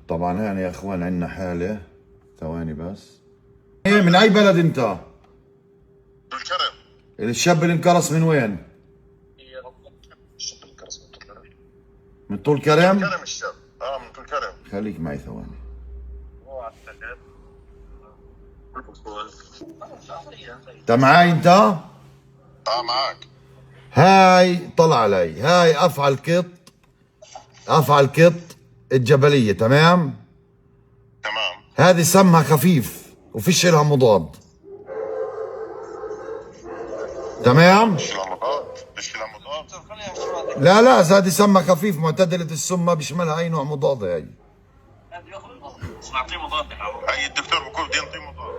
طبعا هنا يا اخوان عندنا حالة. ثواني بس. ايه من اي بلد انت؟ الكرم. الشاب اللي انكرس من وين؟ الشاب الكرم من طول كرم. من طول كرم؟ كرم الشاب. من طول كرم. خليك معي ثواني. انت معاي انت؟ معك. هاي طلع علي، هاي افعل قط، افعل قط الجبلية، تمام؟ تمام. هذه سمها خفيف وفيش لها مضاد، تمام؟ مش مضاد. لا لا، هذه سمها خفيف معتدلة السم، ما بيشملها اي نوع مضاد. هاي نعطيه مضاد. هاي الدكتور بقول بدي ينطيه مضاد.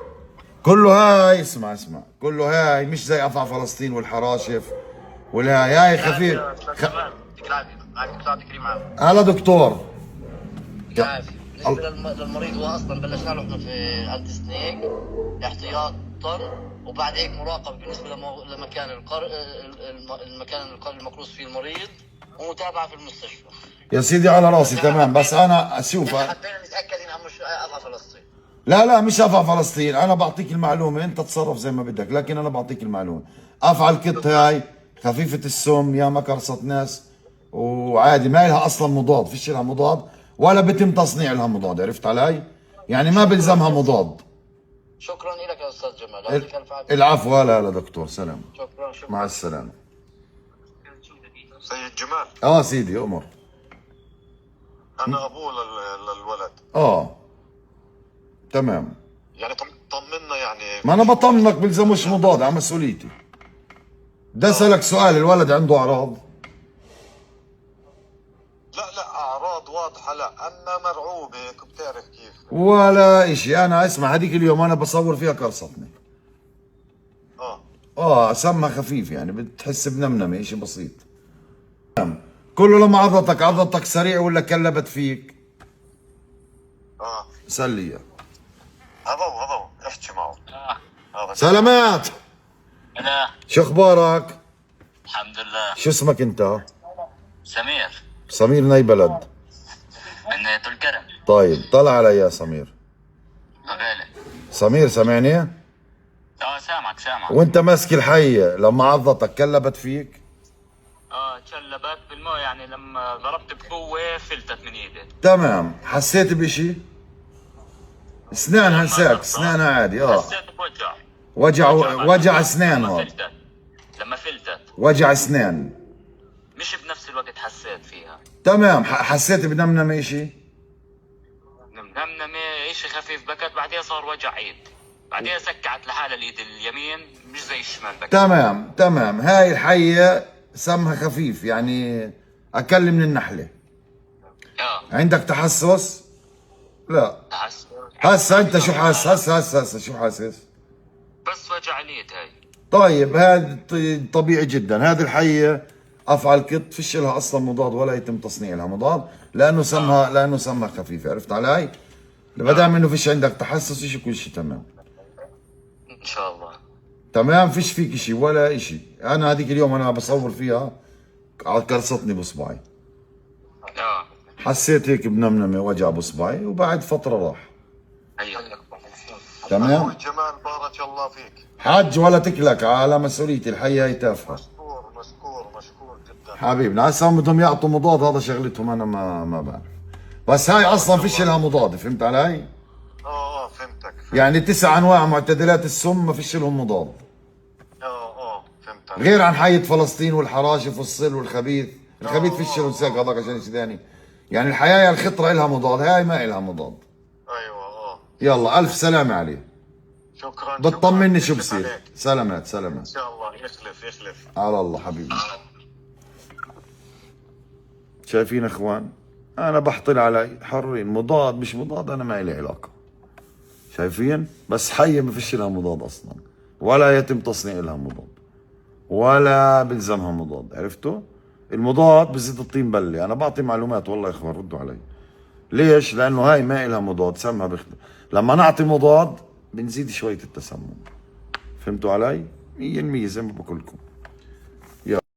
كله هاي، اسمع كله هاي مش زي افعى فلسطين والحراشف هاي خفيف. هلا دكتور. بالنسبه للمريض هو اصلا بلشنا له احنا في انتي سنيك احتياطا، وبعد هيك مراقبه بالنسبه لمكان المكان المكروس فيه المريض، ومتابعه في المستشفى. يا سيدي على راسي تمام، بس انا اشوف حبينا نتاكد انها مش افعى فلسطين. لا مش افعى فلسطين، انا بعطيك المعلومه، انت تصرف زي ما بدك، لكن انا بعطيك المعلومه. افعى القط هاي خفيفه السم، يا ما كرصت ناس، وعادي ما لها اصلا مضاد، فيش لها مضاد ولا بتم تصنيع لها مضاد، عرفت علي؟ يعني ما بلزمها مضاد. شكرا لك يا استاذ جمال، يعطيك الف عافيه. العفو. لا دكتور، سلام. شكرا. مع السلامه. سيد جمال. سيدي امر. انا ابوه للولد. تمام. يعني طمنا يعني. ما انا بطمنك، بلزموش مضاد، على مسؤوليتي. ده اسالك سؤال، الولد عنده اعراض؟ لا اعراض واضحه، لا اما مرعوب هيك بتعرف كيف. ولا اشي. انا اسمع، هذيك اليوم انا بصور فيها كرصتني. سمها خفيف، يعني بتحس بنمنمه، اشي بسيط. كله لما عضتك سريع ولا كلبت فيك؟ سلية. هذا احكي معه. سلامات. انا شو اخبارك؟ الحمد لله. شو اسمك انت؟ سمير سمير، من اي بلد؟ من طول كرم. طيب طلع علي يا سمير. غالي. سمير سامعني؟ سامعك. وانت ماسك الحية لما عضتك كلبت فيك؟ تشلبت بالماء، يعني لما ضربت بقوه فلتت من ايدي. تمام. حسيت بشي؟ اسنانها هساك، اسنانها عادي. حسيت بوجع. وجع اسنان. لما فلتت وجع اسنان، مش بنفس الوقت حسيت فيها. تمام. حسيت بنمنمة شيء؟ نمنمة شيء خفيف، بكت، بعدين صار وجع ايد، بعدين سكعت لحالها الايد اليمين مش زي الشمال بكت. تمام. هاي الحية سمها خفيف، يعني اقل من النحلة. عندك تحسس؟ لا. هسه انت شو حاسس؟ هسه شو حاسس؟ بس وجع اليد هاي. طيب هذا طبيعي جدا. هذه الحية افعى القط فيش لها اصلا مضاد ولا يتم تصنيع لها مضاد، لانه سمها خفيف، عرفت علي؟ ما دام انه فيش عندك تحسس شيء، كل شيء تمام ان شاء الله. تمام. فيش فيك شيء ولا شيء. انا هذيك اليوم انا بصور فيها كرصتني بصبعي، حسيت هيك بنمنمه وجع بصبعي، وبعد فتره راح. تمام. جمال بارك الله فيك. حج ولا تكلك، على مسؤوليتي، الحية هي تافهه. مشكور جدا حبيبنا. هسه بدهم يعطوا مضاد، هذا شغلتهم، انا ما بعرف. بس هاي اصلا فيش لها مضاد، فهمت علي؟ فهمتك. يعني 9 انواع معتدلات السم ما فيش لهم مضاد. فهمتك. غير عن حية فلسطين والحراشف والصل والخبيث. الخبيث فيش له ساق، هذاك عشان شيء ثاني. يعني الحياة الخطرة لها مضاد، هاي ما لها مضاد. ايوه. يلا الف سلامة عليه. شكرا. بتطمني شو بصير. سلامات. ان شاء الله يخلف. على الله حبيبي. شايفين اخوان، انا بحطل علي حرين، مضاد مش مضاد انا ما لي علاقه. شايفين؟ بس حيه ما فيش لها مضاد اصلا، ولا يتم تصنيع لها مضاد، ولا بلزمها مضاد. عرفتوا؟ المضاد بزيد الطين بله. انا بعطي معلومات والله يا اخوان، ردوا علي. ليش؟ لانه هاي ما لها مضاد، سمها لما نعطي مضاد بنزيد شويه التسمم. فهمتوا علي؟ 100% زي ما بقول لكم.